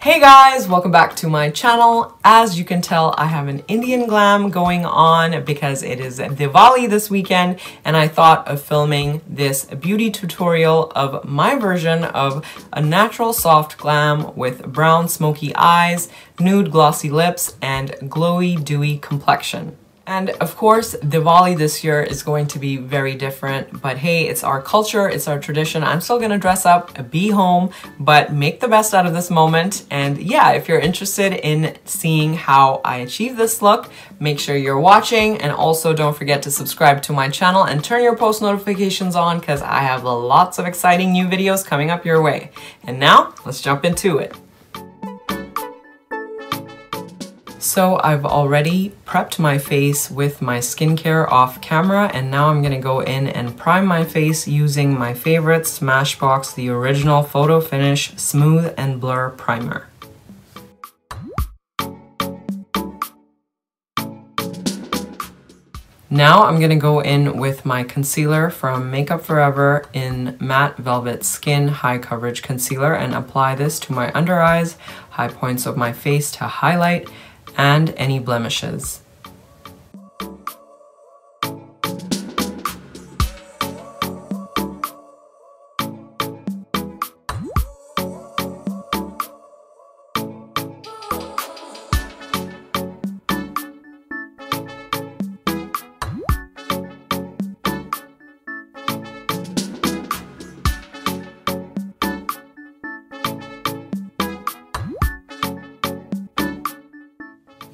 Hey guys, welcome back to my channel. As you can tell, I have an Indian glam going on because it is Diwali this weekend, and I thought of filming this beauty tutorial of my version of a natural soft glam with brown smoky eyes, nude glossy lips, and glowy dewy complexion. And of course, Diwali this year is going to be very different, but hey, it's our culture, it's our tradition. I'm still gonna dress up, be home, but make the best out of this moment. And yeah, if you're interested in seeing how I achieve this look, make sure you're watching, and also don't forget to subscribe to my channel and turn your post notifications on because I have lots of exciting new videos coming up your way. And now, let's jump into it. So I've already prepped my face with my skincare off camera, and now I'm gonna go in and prime my face using my favorite Smashbox, the original Photo Finish Smooth and Blur Primer. Now I'm gonna go in with my concealer from Makeup Forever in Matte Velvet Skin High Coverage Concealer and apply this to my under eyes, high points of my face to highlight, and any blemishes.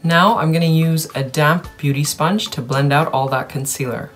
Now I'm going to use a damp beauty sponge to blend out all that concealer.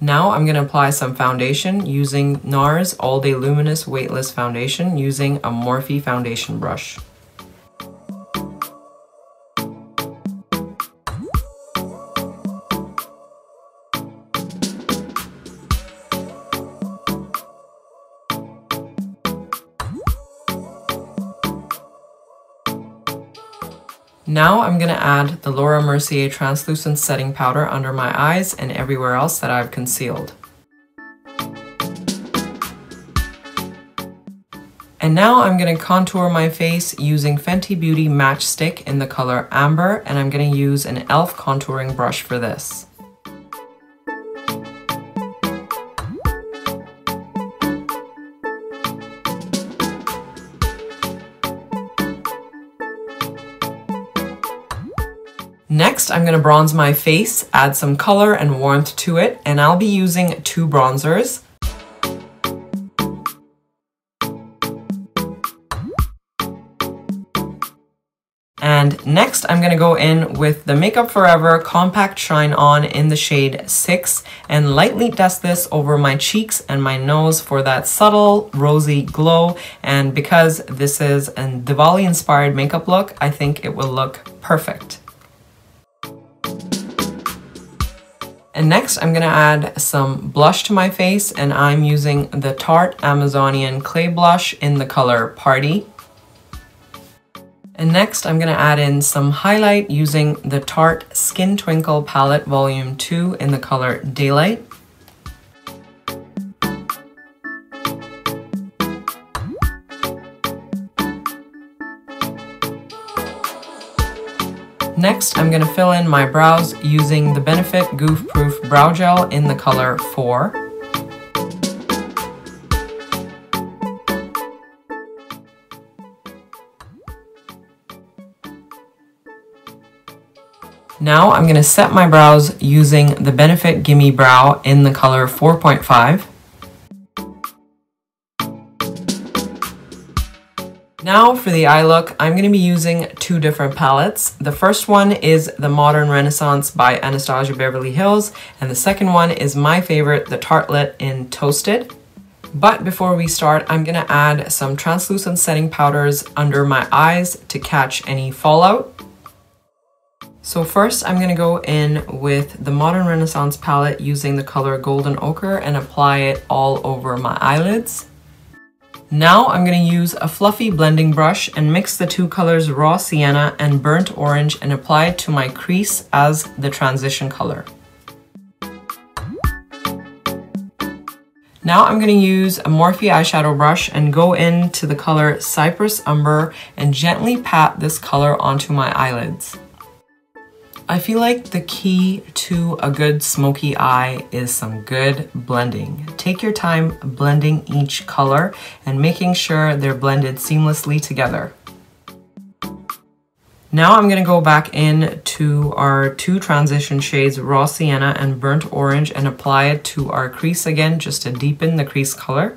Now I'm going to apply some foundation using NARS All Day Luminous Weightless Foundation using a Morphe foundation brush. Now I'm going to add the Laura Mercier Translucent Setting Powder under my eyes and everywhere else that I've concealed. And now I'm going to contour my face using Fenty Beauty Match Stick in the color Amber, and I'm going to use an e.l.f. contouring brush for this. Next, I'm going to bronze my face, add some color and warmth to it, and I'll be using two bronzers. And next, I'm going to go in with the Makeup Forever Compact Shine On in the shade 6 and lightly dust this over my cheeks and my nose for that subtle rosy glow. And because this is a Diwali inspired makeup look, I think it will look perfect. And next, I'm going to add some blush to my face, and I'm using the Tarte Amazonian Clay Blush in the color Party. And next, I'm going to add in some highlight using the Tarte Skin Twinkle Palette Volume 2 in the color Daylight. Next, I'm going to fill in my brows using the Benefit Goof Proof Brow Gel in the color 4. Now I'm going to set my brows using the Benefit Gimme Brow in the color 4.5. Now for the eye look, I'm going to be using two different palettes. The first one is the Modern Renaissance by Anastasia Beverly Hills, and the second one is my favorite, the Tartelette in Toasted. But before we start, I'm going to add some translucent setting powders under my eyes to catch any fallout. So first I'm going to go in with the Modern Renaissance palette using the color Golden Ochre and apply it all over my eyelids. Now I'm going to use a fluffy blending brush and mix the two colors Raw Sienna and Burnt Orange and apply it to my crease as the transition color. Now I'm going to use a Morphe eyeshadow brush and go into the color Cypress Umber and gently pat this color onto my eyelids. I feel like the key to a good smoky eye is some good blending. Take your time blending each color and making sure they're blended seamlessly together. Now I'm going to go back in to our two transition shades, Raw Sienna and Burnt Orange, and apply it to our crease again just to deepen the crease color.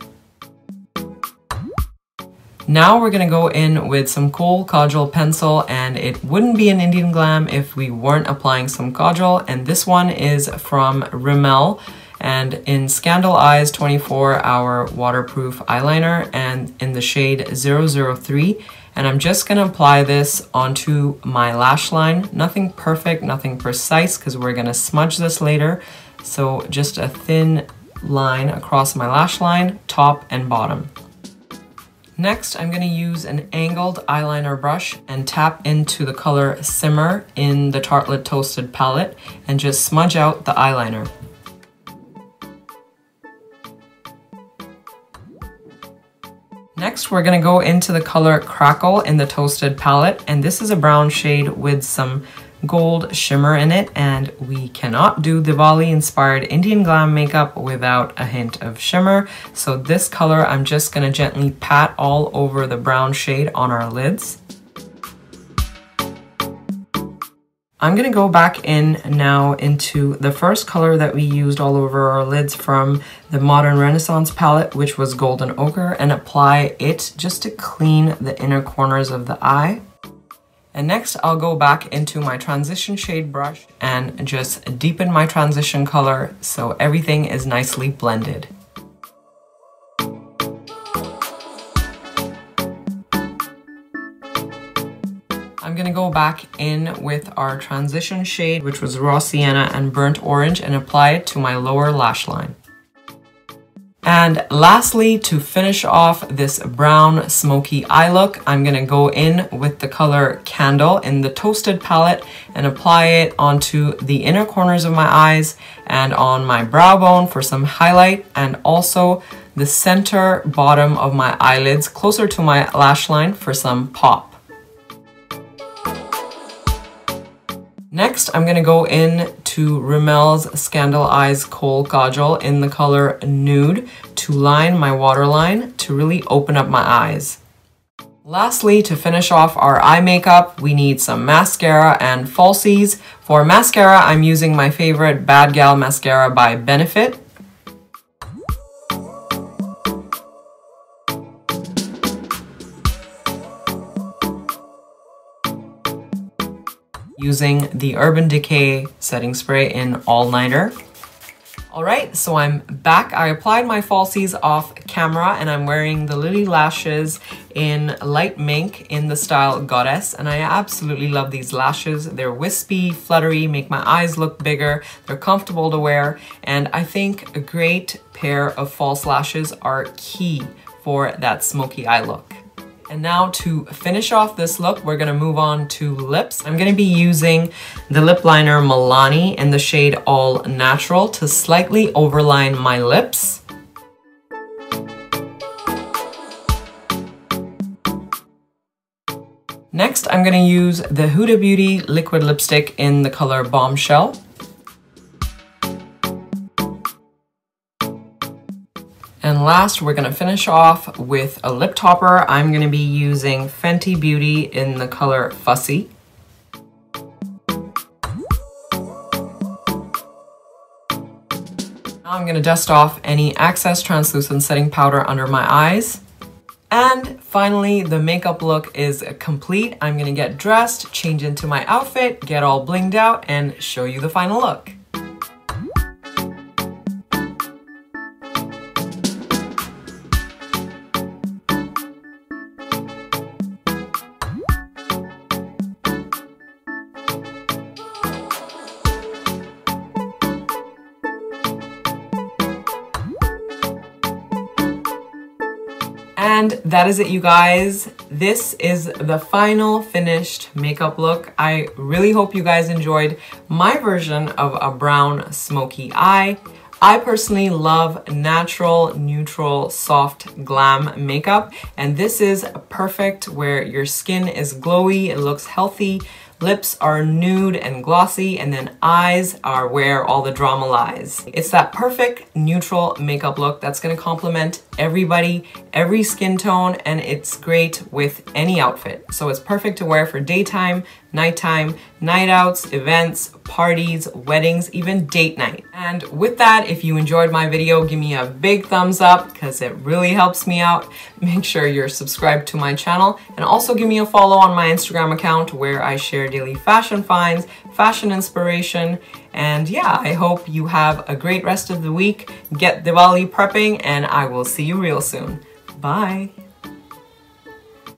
Now we're going to go in with some Kohl Kajal pencil, and it wouldn't be an Indian Glam if we weren't applying some kajal, and this one is from Rimmel and in Scandal Eyes 24-hour waterproof eyeliner and in the shade 003. And I'm just going to apply this onto my lash line. Nothing perfect, nothing precise, because we're going to smudge this later. So just a thin line across my lash line, top and bottom. Next, I'm going to use an angled eyeliner brush and tap into the color Simmer in the Tartelette Toasted palette and just smudge out the eyeliner. Next, we're going to go into the color Crackle in the Toasted palette, and this is a brown shade with some gold shimmer in it, and we cannot do Diwali inspired Indian Glam makeup without a hint of shimmer. So this color I'm just going to gently pat all over the brown shade on our lids. I'm going to go back in now into the first color that we used all over our lids from the Modern Renaissance palette, which was Golden Ochre, and apply it just to clean the inner corners of the eye. And next I'll go back into my transition shade brush and just deepen my transition color so everything is nicely blended. I'm going to go back in with our transition shade, which was Raw Sienna and Burnt Orange, and apply it to my lower lash line. And lastly, to finish off this brown smoky eye look, I'm going to go in with the color Candle in the Toasted palette and apply it onto the inner corners of my eyes and on my brow bone for some highlight, and also the center bottom of my eyelids closer to my lash line for some pop. Next, I'm going to go in to Rimmel's Scandal Eyes Kohl Kajal in the color Nude to line my waterline to really open up my eyes. Lastly, to finish off our eye makeup, we need some mascara and falsies. For mascara, I'm using my favorite Bad Gal mascara by Benefit. Using the Urban Decay setting spray in All Nighter. Alright, so I'm back. I applied my falsies off camera and I'm wearing the Lily lashes in light mink in the style Goddess, and I absolutely love these lashes. They're wispy, fluttery, make my eyes look bigger, they're comfortable to wear, and I think a great pair of false lashes are key for that smoky eye look. And now to finish off this look, we're going to move on to lips. I'm going to be using the lip liner Milani in the shade All Natural to slightly overline my lips. Next, I'm going to use the Huda Beauty liquid lipstick in the color Bombshell. And last, we're going to finish off with a lip topper. I'm going to be using Fenty Beauty in the color Fussy. Now I'm going to dust off any excess translucent setting powder under my eyes. And finally, the makeup look is complete. I'm going to get dressed, change into my outfit, get all blinged out, and show you the final look. And that is it, you guys. This is the final finished makeup look. I really hope you guys enjoyed my version of a brown smoky eye. I personally love natural, neutral, soft glam makeup, and this is perfect where your skin is glowy, it looks healthy, lips are nude and glossy, and then eyes are where all the drama lies. It's that perfect neutral makeup look that's gonna complement everybody, every skin tone, and it's great with any outfit. So it's perfect to wear for daytime, nighttime, night outs, events, parties, weddings, even date night. And with that, if you enjoyed my video, give me a big thumbs up because it really helps me out. Make sure you're subscribed to my channel, and also give me a follow on my Instagram account where I share daily fashion finds, fashion inspiration, and yeah, I hope you have a great rest of the week. Get Diwali prepping, and I will see you real soon. Bye.